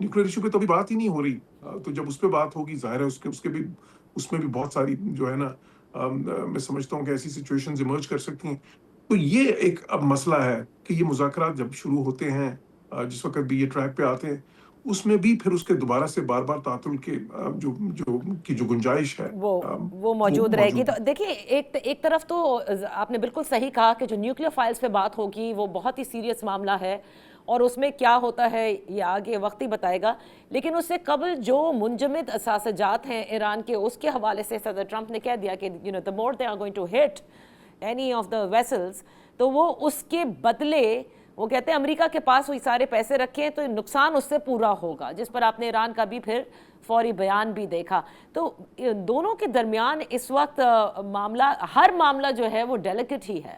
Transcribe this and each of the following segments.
Nuclear issue پہ تو ابھی بات ہی نہیں ہو رہی. تو جب اس پہ بات ہوگی ظاہر ہے اس کے بھی اس میں بھی بہت ساری جو ہے نا میں سمجھتا ہوں کہ ایسی سچویشنز ایمرج کر سکتی ہیں. تو یہ ایک اب مسئلہ ہے کہ یہ مذاکرات جب شروع ہوتے ہیں جس وقت بھی یہ ٹریک پہ آتے ہیں اس میں بھی پھر اس کے دوبارہ سے بار بار تعطل کے جو گنجائش ہے وہ موجود رہے گی. تو دیکھیں ایک طرف تو آپ نے بالکل صحیح کہا کہ جو نیوکلیئر فائلز پہ بات ہوگی وہ بہت ہی سیریس معاملہ ہے اور اس میں کیا ہوتا ہے یہ آگے وقت ہی بتائے گا. لیکن اس سے قبل جو منجمد اثاثجات ہیں ایران کے اس کے حوالے سے صدر ٹرمپ نے کہہ دیا کہ the more they are going to hit any of the vessels تو وہ اس کے بدلے وہ کہتے ہیں امریکہ کے پاس وہی سارے پیسے رکھیں تو نقصان اس سے پورا ہوگا, جس پر آپ نے ایران کا بھی پھر فوری بیان بھی دیکھا. تو دونوں کے درمیان اس وقت ہر معاملہ جو ہے وہ ڈیلیکٹ ہی ہے.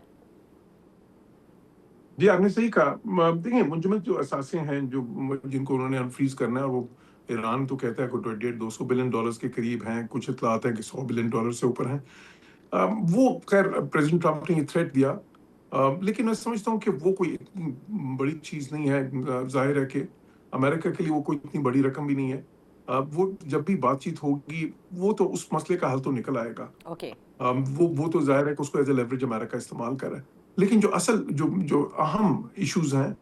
جی آپ نے صحیح کہا. دیکھیں منجمد جو اثاثے ہیں جن کو انہوں نے انفریز کرنا ہے وہ ایران تو کہتا ہے کہ $200 بلین کے قریب ہیں, کچھ اطلاعات ہیں کہ $100 بلین سے اوپر ہیں. وہ خیر پریزیڈنٹ ٹرمپ نے یہ تھریٹ دیا لیکن میں سمجھتا ہوں کہ وہ کوئی اتنی بڑی چیز نہیں ہے. ظاہر ہے کہ امریکہ کے لیے وہ کوئی اتنی بڑی رقم بھی نہیں ہے. وہ جب بھی بات چیت ہوگی وہ تو اس مسئلے کا حل تو نکل آئے گا. وہ تو ظاہر ہے کہ اس کو ایز اے لیوریج امریکہ استعمال کر رہا ہے. لیکن جو اصل جو اہم ایشوز ہیں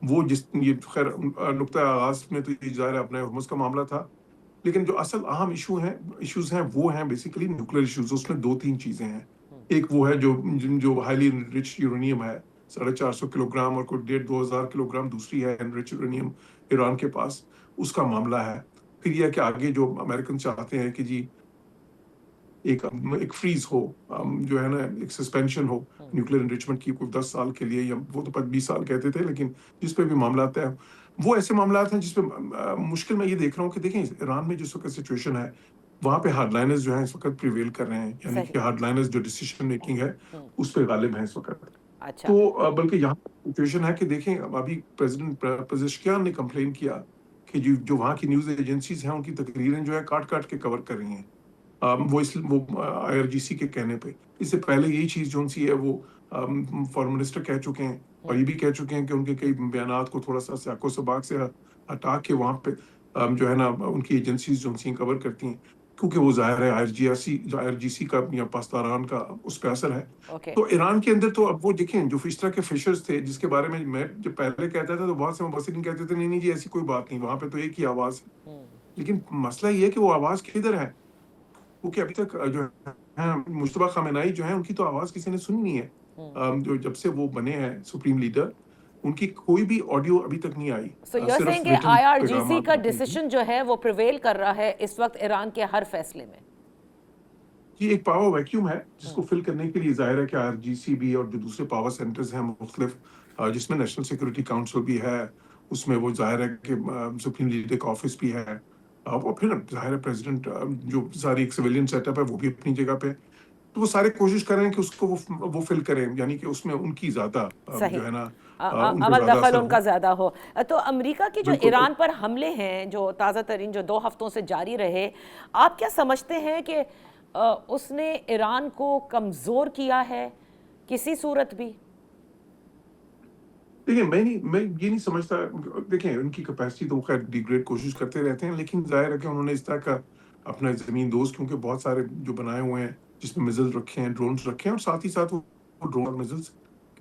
وہ یہ خیر نقطۂ آغاز میں تو یہ ظاہر ہے اپنے حرمز کا معاملہ تھا, لیکن جو اصل اہم ایشوز ہیں وہ ہیں بیسیکلی نیوکلیر ایشوز. اس میں 2-3 چیزیں ہیں. ایک وہ ہے جو ہائیلی انرچ یورینیم ہے 450 کلو گرام اور کوئی 1,500-2,000 کلو گرام دوسری ہے انرچ یورینیم ایران کے پاس, اس کا معاملہ ہے. پھر یہ کہ آگے جو امریکن چاہتے ہیں کہ جی ایک فریز ہو, جو ہے نا ایک سسپینشن ہو نیوکلیر انریچمنٹ کی کوئی 10 سال کے لیے, یا وہ تو 20 سال کہتے تھے, لیکن جس پہ بھی معاملات ہیں وہ ایسے معاملات ہیں جس پہ مشکل میں یہ دیکھ رہا ہوں کہ دیکھیں ایران میں جس وقت سچویشن ہے وہاں پہ ہارڈ لائنرز جو ہیں اس وقت پریویل کر رہے ہیں, یعنی کہ ہارڈ لائنرز جو ڈیسیشن میکنگ ہے اس پہ غالب ہیں اس وقت. تو بلکہ یہاں سچویشن ہے کہ دیکھیں ابھی پریزیڈنٹ پزشکیان نے کمپلین کیا کہ جو وہاں کی نیوز ایجنسیز ہیں ان کی تقریریں جو ہے کاٹ کے کور کر رہی ہیں وہ IRGC کے کہنے پہ. اس سے پہلے یہی چیز جو سی ہے وہ فارن منسٹر کہہ چکے ہیں اور یہ بھی کہہ چکے ہیں کہ ان کے کئی بیانات کو تھوڑا سا سیاق و سباق سے ہٹا کے وہاں پہ جو ہے نا ان کی ایجنسیز جو سی کور کرتی ہیں, کیونکہ وہ ظاہر ہے IRGC کا یا پاسداران کا اس پہ اثر ہے. تو ایران کے اندر تو اب وہ دیکھیں جو اس طرح کے فشرز تھے جس کے بارے میں جب پہلے کہتا تھا تو بہت سے مبصرین کہتے تھے نہیں جی ایسی کوئی بات نہیں, وہاں پہ تو ایک ہی آواز ہے. لیکن مسئلہ یہ ہے کہ وہ آواز کدھر ہے, کیونکہ ابھی تک جو ہے مجتبیٰ خامنہئی جو ہیں ان کی تو آواز کسی نے سنی نہیں ہے. جو جب سے وہ بنے ہیں سپریم لیڈر ان کی کوئی بھی آڈیو ابھی تک نہیں آئی. So you're saying کہ IRGC کا ڈیسیشن جو ہے وہ پریویل کر رہا ہے اس وقت ایران کے ہر فیصلے میں. یہ ایک پاور ویکیوم ہے جس کو فل کرنے کے لیے ظاہر ہے کہ IRGC بھی اور جو دوسرے پاور سینٹرز ہیں مختلف جس میں نیشنل سیکورٹی کاؤنسل بھی ہے, اس میں وہ ظاہر ہے کہ سپریم لیڈر کا آفس بھی ہے, اور پھر ظاہر ہے پریزیڈنٹ جو ساری ایک سویلین سیٹ اپ ہے وہ بھی اپنی جگہ پہ. تو وہ سارے کوشش کر رہے ہیں کہ اس کو وہ فل کریں, یعنی کہ اس میں ان کی زیادہ جو ہے نا عمل دخل ان کا زیادہ ہو. تو امریکہ کی جو ایران پر حملے ہیں جو تازہ ترین جو 2 ہفتوں سے جاری رہے, آپ کیا سمجھتے ہیں کہ اس نے ایران کو کمزور کیا ہے کسی صورت بھی؟ دیکھیں میں یہ نہیں سمجھتا. دیکھیں ان کی کیپیسٹی تو خیر ڈیگریڈ کوشش کرتے رہتے ہیں, لیکن ظاہر ہے کہ انہوں نے اس طرح کا اپنا زمین دوست کیونکہ بہت سارے جو بنائے ہوئے ہیں جس میں میزائل رکھے ہیں, ڈرونز رکھے ہیں, اور ساتھ ہی ساتھ وہ ڈرون اور میزائلز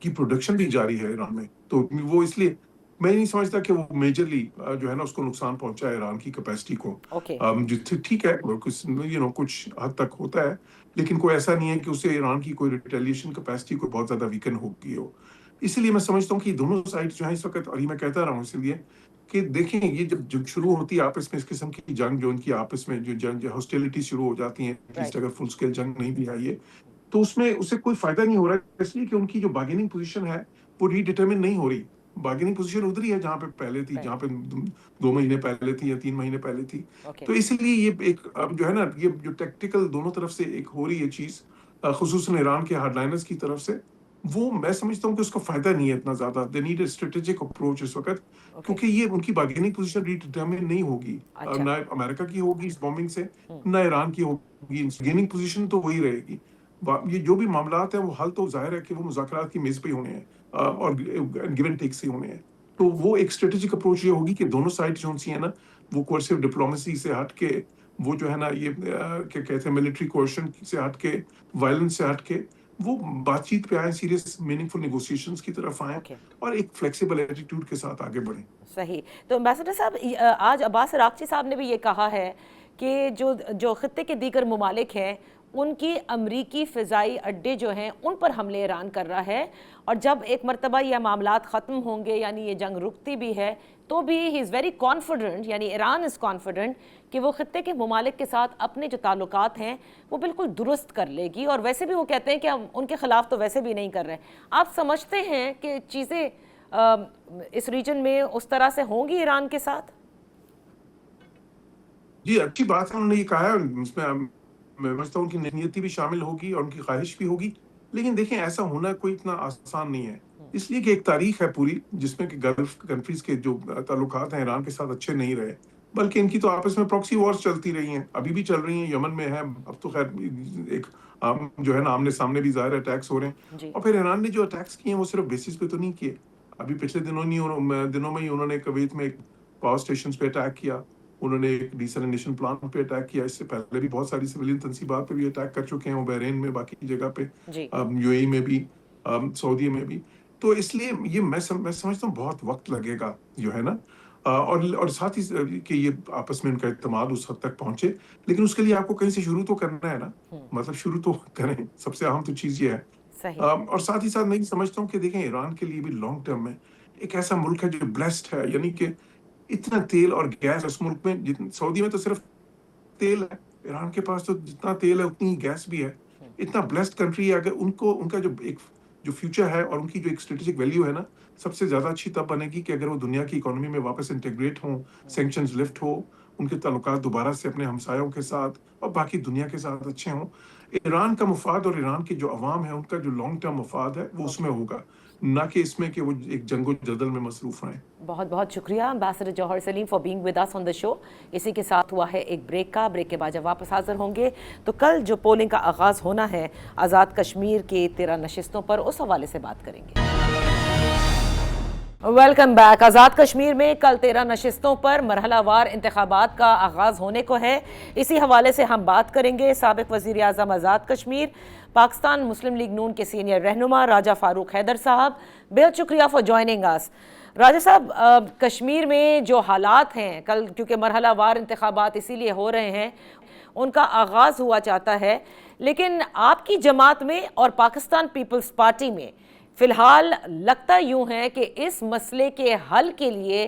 کی پروڈکشن بھی جاری ہے ایران میں. تو وہ اس لیے میں نہیں سمجھتا کہ وہ میجرلی جو ہے نا اس کو نقصان پہنچا ہے ایران کی کیپیسٹی کو. ٹھیک ہے کچھ حد تک ہوتا ہے, لیکن کوئی ایسا نہیں ہے کہ اس سے ایران کی کوئی ریٹیلیشن کیپیسٹی کو بہت زیادہ ویکن ہو گئی ہو. اسی لیے میں سمجھتا ہوں کہ دونوں سائڈ جو ہیں اس وقت, اور یہ میں کہتا رہا ہوں اسی لیے کہ دیکھیں یہ جب شروع ہوتی ہے آپس میں اس قسم کی جنگ, جو ان کی آپس میں جو جنگ ہاسٹیلٹی شروع ہو جاتی ہیں, اگر فل اسکیل جنگ نہیں بھی آئی ہے تو اس میں اس سے کوئی فائدہ نہیں ہو رہا ہے, اس لیے کہ ان کی جو بارگیننگ پوزیشن ہے وہ ری ڈیٹرمن نہیں ہو رہی. بارگیننگ پوزیشن ادھر ہی ہے جہاں پہ پہلے تھی, جہاں پہ 2 مہینے پہلے تھی یا 3 مہینے پہلے تھی. تو اسی لیے یہ ایک جو ہے نا یہ جو ٹیکٹیکل دونوں طرف سے ایک ہو رہی ہے چیز, خصوصاً ایران کے ہارڈ لائنرز کی طرف سے, وہ میں سمجھتا ہوں کہ اس کا فائدہ نہیں ہے اتنا زیادہ. They need a strategic approach اس وقت, کیونکہ یہ ان کی بارگیننگ پوزیشن ری ڈیٹرمن نہیں ہوگی. نہ امریکہ کی ہوگی اس بومبنگ سے, نہ ایران کی ہوگی. گیننگ پوزیشن تو وہی رہے گی. یہ جو بھی معاملات ہیں وہ حل تو ظاہر ہے کہ وہ مذاکرات کی میز پہ ہونے ہیں اور گیو اینڈ ٹیک سے ہونے ہیں. تو وہ ایک اسٹریٹجک اپروچ یہ ہوگی کہ دونوں سائڈ جو سی ہیں نا وہ کوئرسیو ڈپلومیسی سے ہٹ کے وہ جو ہے نا یہ کیا کہتے ہیں ملٹری کوئرشن سے ہٹ کے وائلنس سے ہٹ کے وہ بات چیت پہ آئیں, سیریس میننگ فل نیگوسیشنز کی طرف آئیں اور ایک فلیکسیبل ایٹیٹیوڈ کے ساتھ آگے بڑھیں. صحیح. تو امبیسڈر صاحب آج عباس عراقچی صاحب نے بھی یہ کہا ہے کہ جو خطے کے دیگر ممالک ہیں ان کی امریکی فضائی اڈے جو ہیں ان پر حملے ایران کر رہا ہے, اور جب ایک مرتبہ یہ معاملات ختم ہوں گے یعنی یہ جنگ رکتی بھی ہے تو بھی ہی از ویری کانفیڈنٹ, یعنی ایران از کانفیڈنٹ کہ وہ خطے کے ممالک کے ساتھ اپنے جو تعلقات ہیں وہ بالکل درست کر لے گی, اور ویسے بھی وہ کہتے ہیں کہ ہم ان کے خلاف تو ویسے بھی نہیں کر رہے. آپ سمجھتے ہیں کہ چیزیں اس ریجن میں اس طرح سے ہوں گی ایران کے ساتھ؟ جی اچھی بات ہے, انہوں نے یہ کہا ہے, اس میں میں سمجھتا ہوں ان کی نیتی بھی شامل ہوگی اور ان کی خواہش بھی ہوگی, لیکن دیکھیں ایسا ہونا کوئی اتنا آسان نہیں ہے, اس لیے کہ ایک تاریخ ہے پوری جس میں کہ گلف کنٹریز کے جو تعلقات ہیں ایران کے ساتھ اچھے نہیں رہے, بلکہ ان کی تو آپس میں پراکسی وارز چلتی رہی ہیں, ابھی بھی چل رہی ہیں, یمن میں ہے, اب تو خیر ایک جو ہے نا آمنے سامنے بھی ظاہر اٹیکس ہو رہے ہیں, اور پھر ایران نے جو اٹیکس کیے ہیں وہ صرف بیسس پہ تو نہیں کیے, ابھی پچھلے دنوں میں ہی انہوں نے کویت میں ایک پاور اسٹیشنز پہ اٹیک کیا, انہوں نے ایک ڈیسلینیشن پلانٹ پہ اٹیک کیا, اس سے پہلے بھی بہت ساری سویلین تنصیبات پہ بھی اٹیک کر چکے ہیں, وہ بحرین میں, باقی جگہ پہ, یو اے ای میں بھی, سعودی میں بھی. تو اس لیے یہ میں سمجھتا ہوں بہت وقت لگے گا جو ہے نا, اور ساتھ ہی کہ یہ آپس میں ان کا اعتماد اس حد تک پہنچے, لیکن اس کے لیے آپ کو کہیں سے شروع تو کرنا ہے نا, مطلب شروع تو کریں, سب سے اہم تو چیز یہ ہے. اور ساتھ ہی ساتھ میں سمجھتا ہوں کہ دیکھیں ایران کے لیے بھی لانگ ٹرم میں ایک ایسا ملک ہے جو بلیسڈ ہے, یعنی کہ اتنا تیل اور گیس اس ملک میں, سعودی میں تو صرف تیل ہے, ایران کے پاس تو جتنا تیل ہے اتنی ہی گیس بھی ہے, اتنا بلیسڈ کنٹری ہے. اگر ان کا جو فیوچر ہے اور ان کی جو ایک اسٹریٹجک ویلیو ہے نا, سب سے زیادہ اچھی تب بنے گی کہ اگر وہ دنیا کی اکانومی میں واپس انٹیگریٹ ہوں, سینکشنز لفٹ ہو, ان کے تعلقات دوبارہ سے اپنے ہمسایوں کے ساتھ اور باقی دنیا کے ساتھ اچھے ہوں. ایران کا مفاد اور ایران کی جو عوام ہے ان کا جو لانگ ٹرم مفاد ہے وہ اس میں ہوگا, نہ کہ اس میں کہ وہ ایک جنگ و جدل میں مصروف رہیں. بہت بہت شکریہ ambassador Jauhar Saleem for being with us on the show. اسی کے ساتھ ہوا ہے ایک بریک کا, بریک کے بعد جب واپس حاضر ہوں گے تو کل جو پولنگ کا آغاز ہونا ہے آزاد کشمیر کے 13 نشستوں پر, اس حوالے سے بات کریں گے. Welcome back. آزاد کشمیر میں کل 13 نشستوں پر مرحلہ وار انتخابات کا آغاز ہونے کو ہے, اسی حوالے سے ہم بات کریں گے. سابق وزیر اعظم آزاد کشمیر, پاکستان مسلم لیگ نون کے سینئر رہنما راجہ فاروق حیدر صاحب, بہت شکریہ فار جوائننگ اس. راجہ صاحب, کشمیر میں جو حالات ہیں کل, کیونکہ مرحلہ وار انتخابات اسی لیے ہو رہے ہیں, ان کا آغاز ہوا چاہتا ہے, لیکن آپ کی جماعت میں اور پاکستان پیپلز پارٹی میں فی الحال لگتا یوں ہے کہ اس مسئلے کے حل کے لیے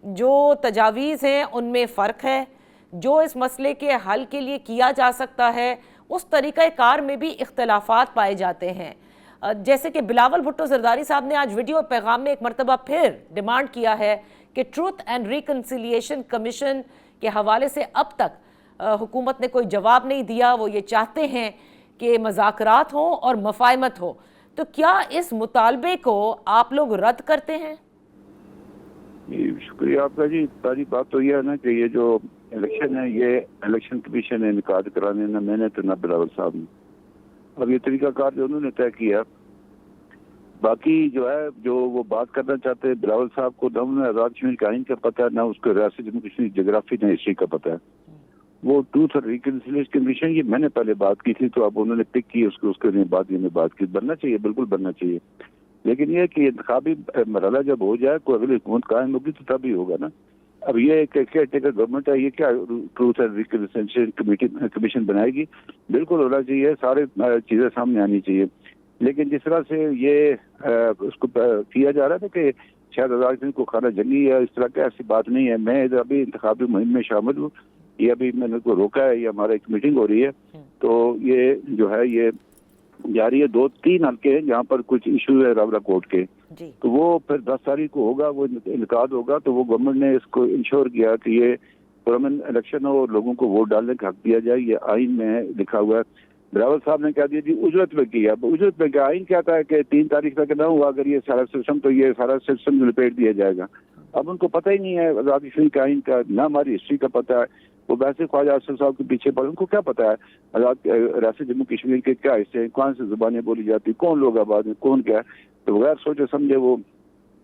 جو تجاویز ہیں ان میں فرق ہے, جو اس مسئلے کے حل کے لیے کیا جا سکتا ہے اس طریقہ کار میں بھی اختلافات پائے جاتے ہیں. جیسے کہ بلاول بھٹو زرداری صاحب نے آج ویڈیو پیغام میں ایک مرتبہ پھر ڈیمانڈ کیا ہے کہ ٹروتھ اینڈ ریکنسیلیشن کمیشن کے حوالے سے اب تک حکومت نے کوئی جواب نہیں دیا. وہ یہ چاہتے ہیں کہ مذاکرات ہوں اور مفاہمت ہو. تو کیا اس مطالبے کو آپ لوگ رد کرتے ہیں؟ شکریہ آپ کا جی. پہلی بات تو یہ ہے نا کہ یہ جو الیکشن ہے یہ الیکشن کمیشن نے انعقاد کرانے, نہ میں نے تو نہ بلاول صاحب نے. اب یہ طریقہ کار جو انہوں نے طے کیا, باقی جو ہے جو وہ بات کرنا چاہتے ہیں بلاول صاحب کو, نہ انہیں آزاد کشمیر کا آئین کا پتہ ہے, نہ اس کو ریاست جموں کشمیر جغرافی نہ ہسٹری کا پتہ ہے. وہ ٹروتھ اور ریکنسیلیشن کمیشن یہ میں نے پہلے بات کی تھی, تو اب انہوں نے پک کی, اس کے بعد میں بات کی. بننا چاہیے, بالکل بننا چاہیے, لیکن یہ کہ انتخابی مرحلہ جب ہو جائے, کوئی اگلی حکومت قائم ہوگی تو تب ہی ہوگا نا. اب یہ کیئر ٹیکر گورنمنٹ ہے, یہ کیا ٹروتھ اینڈ ریکنسیلیشن کمیشن بنائے گی؟ بالکل ہونا چاہیے, سارے چیزیں سامنے آنی چاہیے. لیکن جس طرح سے یہ اس کو کیا جا رہا تھا کہ شاید آزاد کو خانہ جنگی ہے, اس طرح کا ایسی بات نہیں ہے. میں ابھی انتخابی مہم میں شامل ہوں, یہ ابھی میں نے کو روکا ہے, یہ ہمارا ایک میٹنگ ہو رہی ہے, تو یہ جو ہے یہ جاری ہے. 2-3 حلقے ہیں جہاں پر کچھ ایشو ہے راولہ کوٹ کے, تو وہ پھر 10 تاریخ کو ہوگا, وہ انعقاد ہوگا. تو وہ گورنمنٹ نے اس کو انشور کیا کہ یہ پرامن الیکشن ہو اور لوگوں کو ووٹ ڈالنے کا حق دیا جائے. یہ آئین میں لکھا ہوا ہے. بلاول صاحب نے کہہ دیا جی اجرت پہ کیا. اجرت پہ کیا آئین کہتا ہے کہ 3 تاریخ تک نہ ہوا اگر یہ سارا سسٹم, تو یہ سارا سسٹم لپیٹ دیا جائے گا. اب ان کو پتہ ہی نہیں ہے آزاد کشمیر کے آئین کا, نہ ہماری ہسٹری کا پتہ ہے. وہ ویسے خواجہ ارشد صاحب کے پیچھے پڑے, ان کو کیا پتا ہے آزاد ریاست جموں کشمیر کے کیا حصے ہیں, کون سی زبانیں بولی جاتی, کون لوگ آباد ہیں, کون کیا ہے. تو بغیر سوچے سمجھے وہ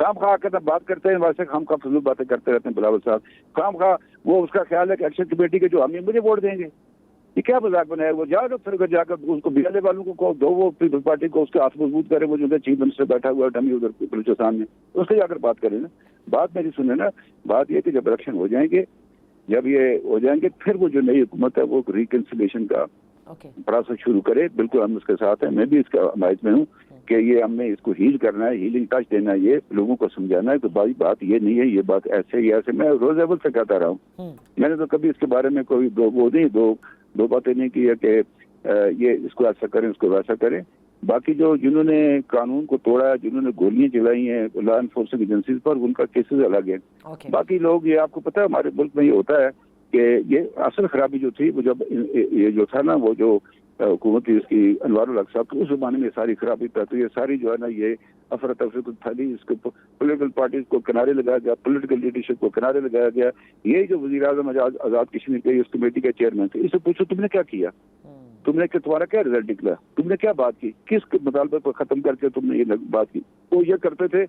خام خواہ آ بات کرتے ہیں، ویسے خام خواہ فضول باتیں کرتے رہتے ہیں بلاول صاحب. خام خواہ وہ اس کا خیال ہے کہ ایکشن کمیٹی کے جو حامی مجھے ووٹ دیں گے. یہ کیا مذاق بنایا؟ وہ جا پھر جا کر اس کو BLA والوں کو دو، وہ پیپلز پارٹی کو اس کے ہاتھ مضبوط کرے. وہ جو چیف منسٹر بیٹھا ہوا ہے ڈمی ادھر بلوچستان میں، اس سے جا کر بات کرے نا. بات میری سنیں نا، بات یہ کہ جب الیکشن ہو جائیں گے، جب یہ ہو جائیں گے، پھر وہ جو نئی حکومت ہے وہ ریکنسیلیشن کا پروسیس شروع کرے. بالکل ہم اس کے ساتھ ہیں، میں بھی اس کا حمایت میں ہوں کہ یہ ہم نے اس کو ہیل کرنا ہے، ہیلنگ ٹچ دینا ہے، یہ لوگوں کو سمجھانا ہے کہ بھائی بات یہ نہیں ہے، یہ بات ایسے ہی ایسے. میں روز اول سے کہتا رہا ہوں، میں نے تو کبھی اس کے بارے میں کوئی دو باتیں نہیں کی ہے کہ یہ اس کو ایسا کریں، اس کو ویسا کریں. باقی جنہوں نے قانون کو توڑا ہے، جنہوں نے گولیاں چلائی ہیں لا انفورسنگ ایجنسیز پر، ان کا کیسز الگ ہے. باقی لوگ، یہ آپ کو پتا ہے ہمارے ملک میں یہ ہوتا ہے کہ یہ اصل خرابی جو تھی وہ جب یہ جو تھا نا، وہ جو حکومت تھی اس کی انوار الحق صاحب کی، اس زمانے میں ساری خرابی پہ تو یہ ساری جو ہے نا یہ افراتفری کو پھیلی، اس کو پولیٹیکل پارٹیز کو کنارے لگایا گیا، پولیٹیکل لیڈرشپ کو کنارے لگایا گیا. یہ جو وزیر اعظم آزاد کشمیر کے اس کمیٹی کے چیئرمین تھے، اس سے پوچھو تم نے کیا کیا، تم نے تمہارا کیا رزلٹ نکلا، تم نے کیا بات کی، کس مطالبے کو ختم کر کے تم نے یہ بات کی. وہ یہ کرتے تھے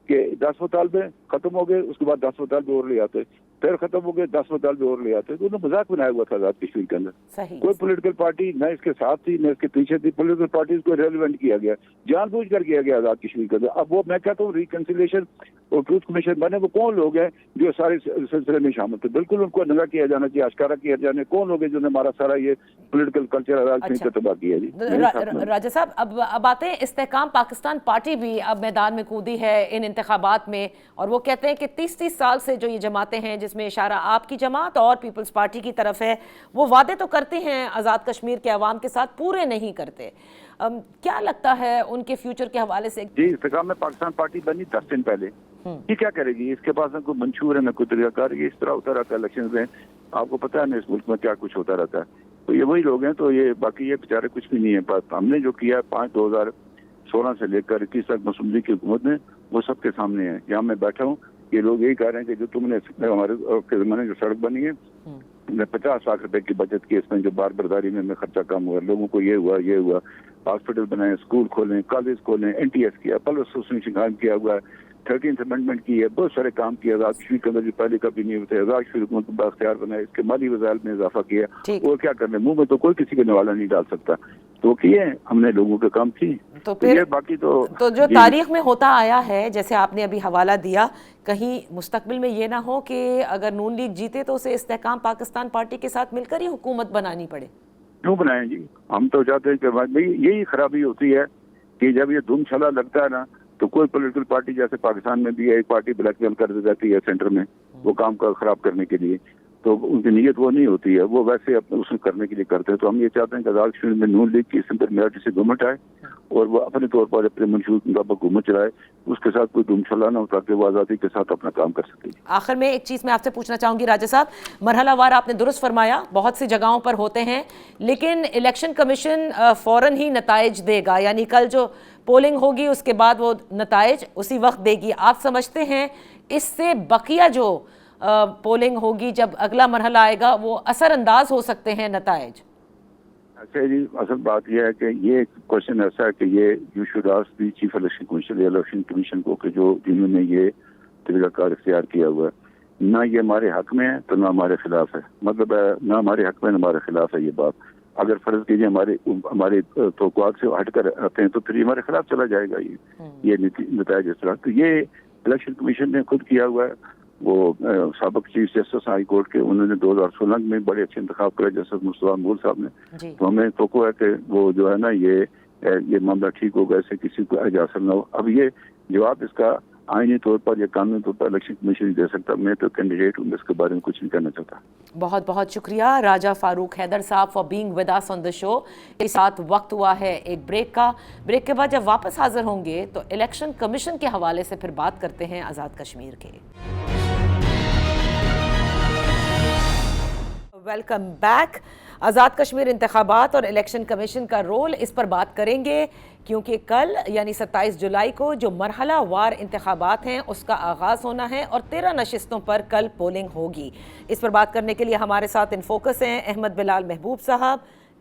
کہ 10 مطالبے ختم ہو گئے، اس کے بعد 10 مطالبے اور لے آتے، پھر ختم ہو گئے 10 مطالبے اور لے آتے. تو انہوں نے مذاق بنایا ہوا تھا آزاد کشمیر کے اندر. کوئی پولیٹیکل پارٹی نہ اس کے ساتھ تھی نہ اس کے پیچھے تھی. پولیٹیکل پارٹیز کو ریلیونٹ کیا گیا، جان بوجھ کر کیا گیا آزاد کشمیر کے اندر. اب وہ میں کہتا ہوں ریکنسیلیشن اور ٹروتھ کمیشن بنے، وہ کون لوگ ہیں جو سارے سلسلے میں شامل تھے؟ بالکل ان کو ننگا کیا جانا چاہیے، اشکارا کیا جانا. کون لوگ ہیں جنہوں نے ہمارا سارا یہ پولیٹیکل کلچر آزاد کشمیر کا تباہ کیا؟ جی راجہ صاحب، اب آتے ہیں استحکام پاکستان پارٹی بھی اب میدان میں کودی ہے ان انتخابات میں، اور وہ کہتے ہیں کہ 30 سال سے جو یہ جماعتیں ہیں، جس میں اشارہ آپ کی جماعت اور پیپلز پارٹی کی طرف ہے، وہ وعدے تو کرتے ہیں آزاد کشمیر کے عوام کے ساتھ، پورے نہیں کرتے. کیا لگتا ہے ان کے فیوچر کے حوالے سے؟ جی، استحکام میں پاکستان پارٹی بنی 10 دن پہلے. یہ کیا کرے گی؟ اس کے پاس نہ کوئی منشور ہے نہ کوئی طریقہ کار. یہ اس طرح ہوتا رہتا ہے الیکشن میں. آپ کو پتا ہے نا اس ملک میں کیا کچھ ہوتا رہتا ہے. تو یہ وہی لوگ ہیں. تو یہ باقی یہ بیچارے کچھ بھی نہیں ہے. ہم نے جو کیا 2016 سے لے کر 21 تک مسلم لیگ کی حکومت نے، وہ سب کے سامنے ہے. یہاں میں بیٹھا ہوں، یہ لوگ یہی کہہ رہے ہیں کہ جو تم نے ہمارے زمانے جو سڑک بنی ہے، 50 لاکھ روپے کی بچت کی، اس میں جو بار برداری میں خرچہ کم ہوا، لوگوں کو یہ ہوا، ہاسپٹل بنائے، اسکول کھولیں، کالج کھولیں، NTS کیا، پلس ایسوسیشن قائم کیا ہوا ہے، 13th امینڈمنٹ کی ہے، بہت سارے کام کیے. آزاد کشمیر کے اندر جو پہلے کبھی نہیں ہوتے، آزاد کشمیر حکومت کو بااختیار بنایا، اس کے مالی وسائل میں اضافہ کیا. اور کیا کرنے، منہ میں تو کوئی کسی کا نوالا نہیں ڈال سکتا. تو کیے ہم نے لوگوں کے کام کی. تو پھر باقی تو جو تاریخ میں ہوتا آیا ہے، جیسے آپ نے ابھی حوالہ دیا، کہیں مستقبل میں یہ نہ ہو کہ اگر نون لیگ جیتے تو اسے استحکام پاکستان پارٹی کے ساتھ مل کر ہی حکومت بنانی پڑے؟ کیوں بنائیں جی؟ ہم تو چاہتے ہیں کہ یہی خرابی ہوتی ہے کہ جب یہ دھوم چھلا لگتا ہے نا، تو کوئی پولیٹیکل پارٹی جیسے پاکستان میں بھی ایک پارٹی بلیک میل کر دیتی ہے سینٹر میں وہ کام کا خراب کرنے کے لیے. تو ان کی نیت وہ نہیں ہوتی ہے، وہ ویسے اس کو کرنے کے لیے کرتے ہیں. تو ہم یہ چاہتے ہیں کہ آزاد کشمیر میں نون لیگ کی سمپل میجورٹی سے گورنمنٹ آئے اور وہ اپنے طور پر اپنے منشور کا حکومت چلائے، اس کے ساتھ کوئی دھوم چھلا نہ ہو، تاکہ وہ آزادی کے ساتھ اپنا کام کر سکے. آخر میں ایک چیز میں آپ سے پوچھنا چاہوں گی راجہ صاحب، مرحلہ وار آپ نے درست فرمایا، بہت سی جگہوں پر ہوتے ہیں، لیکن الیکشن کمیشن فوراً ہی نتائج دے گا، یعنی کل جو پولنگ ہوگی اس کے بعد وہ نتائج اسی وقت دے گی. آپ سمجھتے ہیں اس سے بقیہ جو پولنگ ہوگی، جب اگلا مرحلہ آئے گا، وہ اثر انداز ہو سکتے ہیں نتائج؟ اچھا جی، اصل بات یہ ہے کہ یہ کوشچن ایسا ہے کہ یہ you should ask the chief election commission یا الیکشن کمیشن کو، کہ جنہوں نے یہ طریقہ کار اختیار کیا ہوا ہے، نہ یہ ہمارے حق میں ہے تو نہ ہمارے خلاف ہے. مطلب نہ ہمارے حق میں نہ ہمارے خلاف ہے. یہ بات اگر فرض کیجیے ہمارے توقعات سے ہٹ کر آتے ہیں تو پھر ہمارے خلاف چلا جائے گا یہ نتائج اس طرح. تو یہ الیکشن کمیشن نے خود کیا ہوا ہے. وہ سابق چیف جسٹس ہائی کورٹ کے، انہوں نے 2016 میں بڑے اچھے انتخاب کرے جسٹس مصطفیٰ مغل صاحب نے. تو ہمیں توقع ہے کہ وہ جو ہے نا یہ معاملہ ٹھیک ہوگا، ایسے کسی کو اجازت نہ ہو. اب یہ جواب اس کا آئینی طور پر یا قانونی طور پر الیکشن کمیشن ہی دے سکتا. میں تو کینڈیڈیٹ ہوں، اس کے بارے میں کچھ نہیں کہنا چاہتا. بہت بہت شکریہ راجہ فاروق حیدر صاحب فار بینگ ود اس آن دی شو. اس ساتھ وقت ہوا ہے ایک بریک کا. بریک کے بعد جب واپس حاضر ہوں گے تو الیکشن کمیشن کے حوالے سے پھر بات کرتے ہیں آزاد کشمیر کے. Welcome back. آزاد کشمیر انتخابات اور الیکشن کمیشن کا رول، اس پر بات کریں گے، کیونکہ کل یعنی 27 جولائی کو جو مرحلہ وار انتخابات ہیں اس کا آغاز ہونا ہے اور 13 نشستوں پر کل پولنگ ہوگی. اس پر بات کرنے کے لیے ہمارے ساتھ ان فوکس ہیں احمد بلال محبوب صاحب،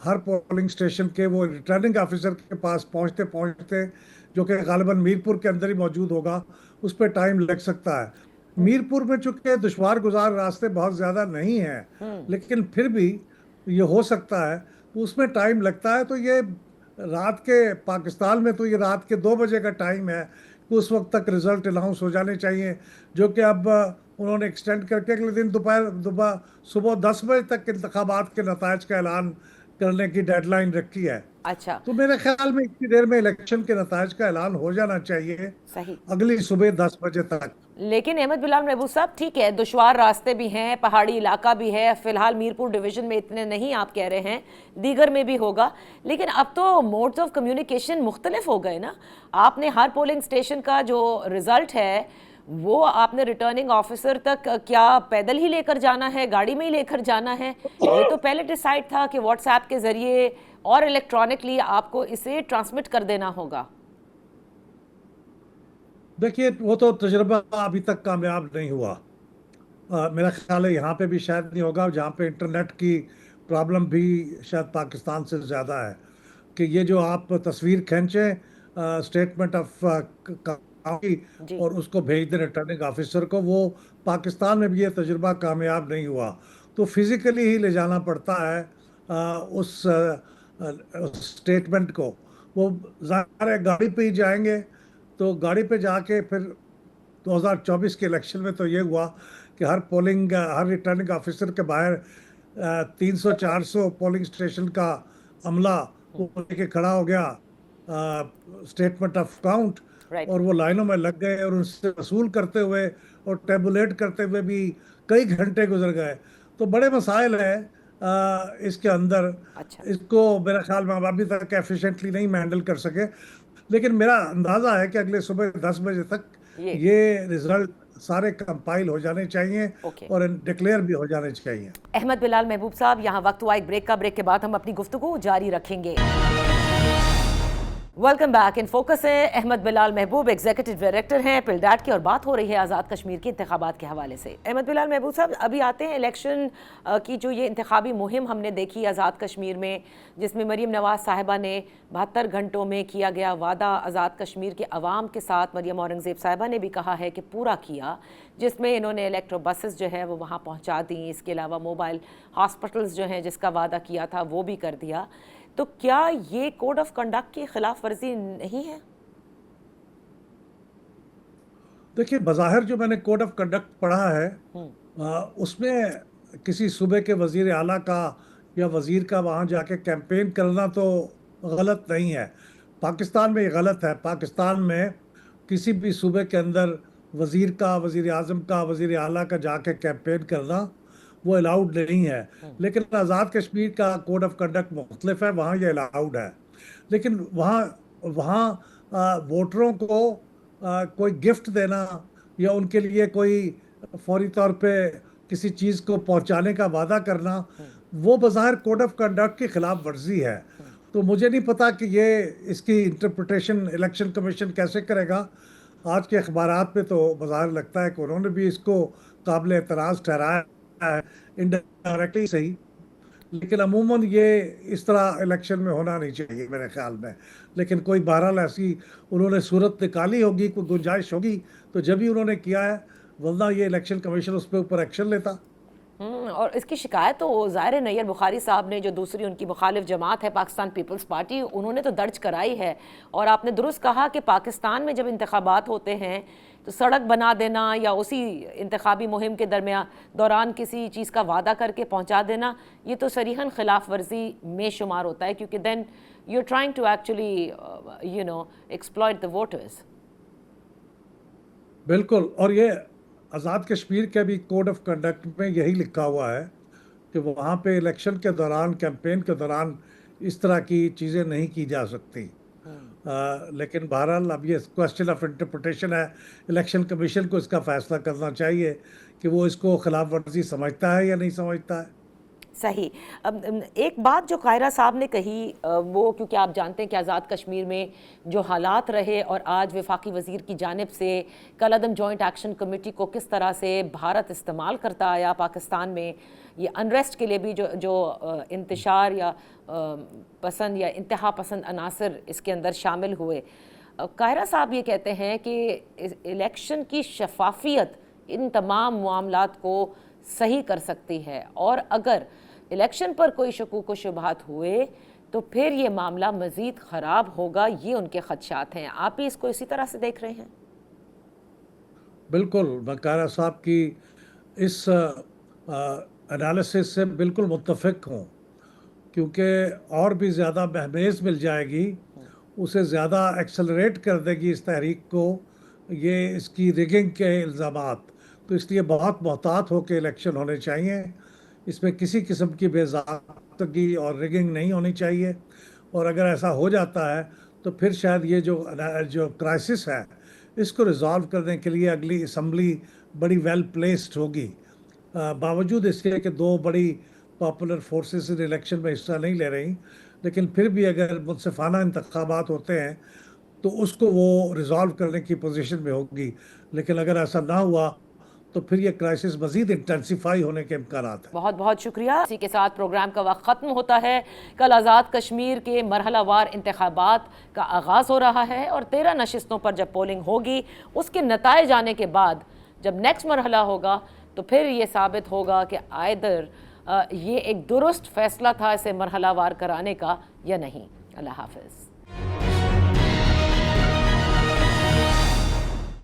ہر پولنگ اسٹیشن کے وہ ریٹرننگ آفیسر کے پاس پہنچتے پہنچتے، جو کہ غالباً میرپور کے اندر ہی موجود ہوگا، اس پہ ٹائم لگ سکتا ہے۔ میرپور میں چونکہ دشوار گزار راستے بہت زیادہ نہیں ہیں، لیکن پھر بھی یہ ہو سکتا ہے، تو اس میں ٹائم لگتا ہے۔ تو یہ رات کے پاکستان میں تو یہ رات کے 2 بجے کا ٹائم ہے کہ اس وقت تک رزلٹ اناؤنس ہو جانے چاہیے، جو کہ اب انہوں نے ایکسٹینڈ کر کے اگلے دن صبح 10 بجے تک انتخابات کے نتائج کا اعلان کرنے کی ڈیڈ لائن رکھی ہے۔ اچھا، تو میرے خیال میں اتنی دیر میں الیکشن کے نتائج کا اعلان ہو جانا چاہیے، صحیح۔ اگلی صبح 10 بجے تک۔ لیکن احمد بلال محبوب صاحب، ٹھیک ہے، دشوار راستے بھی ہیں، پہاڑی علاقہ بھی ہے، فی الحال میرپور ڈویژن میں اتنے نہیں آپ کہہ رہے ہیں، دیگر میں بھی ہوگا، لیکن اب تو موڈز آف کمیونیکیشن مختلف ہو گئے نا۔ آپ نے ہر پولنگ سٹیشن کا جو رزلٹ ہے وہ آپ نے ریٹرننگ آفیسر تک کیا پیدل ہی لے کر جانا ہے، گاڑی میں ہی لے کر جانا ہے؟ یہ تو پہلے ڈیسائیڈ تھا کہ واٹس ایپ کے ذریعے اور الیکٹرانکلی آپ کو اسے ٹرانسمٹ کر دینا ہوگا۔ دیکھیے، وہ تو تجربہ ابھی تک کامیاب نہیں ہوا۔ میرا خیال ہے یہاں پہ بھی شاید نہیں ہوگا، جہاں پہ انٹرنیٹ کی پرابلم بھی شاید پاکستان سے زیادہ ہے، کہ یہ جو آپ تصویر کھینچیں اسٹیٹمنٹ آف کاؤنٹی جی، اور اس کو بھیج دیں ریٹرننگ آفیسر کو، وہ پاکستان میں بھی یہ تجربہ کامیاب نہیں ہوا۔ تو فزیکلی ہی لے جانا پڑتا ہے اس اسٹیٹمنٹ کو۔ وہ ظاہر ہے گاڑی پہ ہی جائیں گے، تو گاڑی پہ جا کے پھر 2024 کے الیکشن میں تو یہ ہوا کہ ہر ریٹرننگ آفیسر کے باہر 300-400 پولنگ اسٹیشن کا عملہ وہ لے کے کھڑا ہو گیا اسٹیٹمنٹ آف کاؤنٹ، رائٹ۔ اور وہ لائنوں میں لگ گئے، اور ان سے وصول کرتے ہوئے اور ٹیبولیٹ کرتے ہوئے بھی کئی گھنٹے گزر گئے۔ تو بڑے مسائل ہیں اس کے اندر۔ اچھا، اس کو میرا خیال میں ابھی تک ایفیشینٹلی نہیں ہینڈل کر سکے، لیکن میرا اندازہ ہے کہ اگلے صبح 10 بجے تک یہ رزلٹ سارے کمپائل ہو جانے چاہیے اوکے۔ اور ڈکلیئر بھی ہو جانے چاہیے۔ احمد بلال محبوب صاحب، یہاں وقت ہوا ایک بریک کا، بریک کے بعد ہم اپنی گفتگو جاری رکھیں گے۔ Welcome back. ان فوکس ہے احمد بلال محبوب، ایگزیکٹو ڈائریکٹر ہیں پلڈیٹ کی، اور بات ہو رہی ہے آزاد کشمیر کے انتخابات کے حوالے سے۔ احمد بلال محبوب صاحب، ابھی آتے ہیں الیکشن کی جو یہ انتخابی مہم ہم نے دیکھی آزاد کشمیر میں، جس میں مریم نواز صاحبہ نے 72 گھنٹوں میں کیا گیا وعدہ آزاد کشمیر کے عوام کے ساتھ مریم اورنگزیب صاحبہ نے بھی کہا ہے کہ پورا کیا، جس میں انہوں نے الیکٹرو بسز جو ہے وہ وہاں پہنچا دیں، اس کے علاوہ موبائل ہاسپٹلز جو ہیں جس کا وعدہ کیا تھا وہ بھی کر دیا۔ تو کیا یہ کوڈ آف کنڈکٹ کی خلاف ورزی نہیں ہے؟ دیکھیے، بظاہر جو میں نے کوڈ آف کنڈکٹ پڑھا ہے اس میں کسی صوبے کے وزیر اعلیٰ کا یا وزیر کا وہاں جا کے کیمپین کرنا تو غلط نہیں ہے۔ پاکستان میں یہ غلط ہے۔ پاکستان میں کسی بھی صوبے کے اندر وزیر کا، وزیر اعظم کا، وزیر اعلیٰ کا جا کے کیمپین کرنا وہ الاؤڈ نہیں ہے۔ لیکن آزاد کشمیر کا کوڈ آف کنڈکٹ مختلف ہے، وہاں یہ الاؤڈ ہے۔ لیکن وہاں ووٹروں کو کوئی گفٹ دینا یا ان کے لیے کوئی فوری طور پہ کسی چیز کو پہنچانے کا وعدہ کرنا، وہ بظاہر کوڈ آف کنڈکٹ کی خلاف ورزی ہے۔ تو مجھے نہیں پتا کہ یہ اس کی انٹرپریٹیشن الیکشن کمیشن کیسے کرے گا۔ آج کے اخبارات میں تو بظاہر لگتا ہے کہ انہوں نے بھی اس کو قابل اعتراض ٹھہرایا ہے، انڈائریکٹلی صحیح، لیکن عموماً یہ اس طرح الیکشن میں ہونا نہیں چاہیے میرے خیال میں۔ لیکن کوئی بہرحال ایسی انہوں نے صورت نکالی ہوگی، کوئی گنجائش ہوگی تو جب ہی انہوں نے کیا ہے، ورنہ یہ الیکشن کمیشن اس پہ اوپر ایکشن لیتا۔ اور اس کی شکایت تو ظاہر نیئر بخاری صاحب نے، جو دوسری ان کی مخالف جماعت ہے پاکستان پیپلز پارٹی، انہوں نے تو درج کرائی ہے۔ اور آپ نے درست کہا کہ پاکستان میں جب انتخابات ہوتے ہیں تو سڑک بنا دینا یا اسی انتخابی مہم کے دوران کسی چیز کا وعدہ کر کے پہنچا دینا، یہ تو صریحاً خلاف ورزی میں شمار ہوتا ہے، کیونکہ then you trying to actually exploit the voters. بالکل، اور یہ آزاد کشمیر کے بھی کوڈ آف کنڈکٹ میں یہی لکھا ہوا ہے کہ وہاں پہ الیکشن کے دوران، کیمپین کے دوران اس طرح کی چیزیں نہیں کی جا سکتی۔ لیکن بہرحال اب یہ کوسچن آف انٹرپریٹیشن ہے، الیکشن کمیشن کو اس کا فیصلہ کرنا چاہیے کہ وہ اس کو خلاف ورزی سمجھتا ہے یا نہیں سمجھتا ہے۔ صحیح. ایک بات جو قاہرہ صاحب نے کہی وہ کیونکہ آپ جانتے ہیں کہ آزاد کشمیر میں جو حالات رہے اور آج وفاقی وزیر کی جانب سے کل عدم جوائنٹ ایکشن کمیٹی کو کس طرح سے بھارت استعمال کرتا آیا پاکستان میں، یہ انریسٹ کے لیے بھی جو انتشار یا پسند یا انتہا پسند عناصر اس کے اندر شامل ہوئے. قاہرہ صاحب یہ کہتے ہیں کہ الیکشن کی شفافیت ان تمام معاملات کو صحیح کر سکتی ہے، اور اگر الیکشن پر کوئی شکوک و شبہات ہوئے تو پھر یہ معاملہ مزید خراب ہوگا، یہ ان کے خدشات ہیں. آپ بھی اس کو اسی طرح سے دیکھ رہے ہیں؟ بالکل، میں قاہرہ صاحب کی اس انالیسس سے بالکل متفق ہوں، کیونکہ اور بھی زیادہ مہمیز مل جائے گی، اسے زیادہ ایکسلریٹ کر دے گی اس تحریک کو یہ اس کی ریگنگ کے الزامات. تو اس لیے بہت محتاط ہو کے الیکشن ہونے چاہیے، اس میں کسی قسم کی بے ضابطگی اور ریگنگ نہیں ہونی چاہیے. اور اگر ایسا ہو جاتا ہے تو پھر شاید یہ جو کرائسس ہے اس کو ریزالو کرنے کے لیے اگلی اسمبلی بڑی ویل پلیسڈ ہوگی. باوجود اس کے کہ دو بڑی پاپولر فورسز ان الیکشن میں حصہ نہیں لے رہی، لیکن پھر بھی اگر منصفانہ انتخابات ہوتے ہیں تو اس کو وہ ریزالو کرنے کی پوزیشن میں ہوگی. لیکن اگر ایسا نہ ہوا تو پھر یہ کرائسس مزید انٹینسیفائی ہونے کے امکانات ہیں. بہت بہت شکریہ. اسی کے ساتھ پروگرام کا وقت ختم ہوتا ہے. کل آزاد کشمیر کے مرحلہ وار انتخابات کا آغاز ہو رہا ہے اور 13 نشستوں پر جب پولنگ ہوگی اس کے نتائج آنے کے بعد جب نیکسٹ مرحلہ ہوگا تو پھر یہ ثابت ہوگا کہ آئدر یہ ایک درست فیصلہ تھا اسے مرحلہ وار کرانے کا یا نہیں. اللہ حافظ.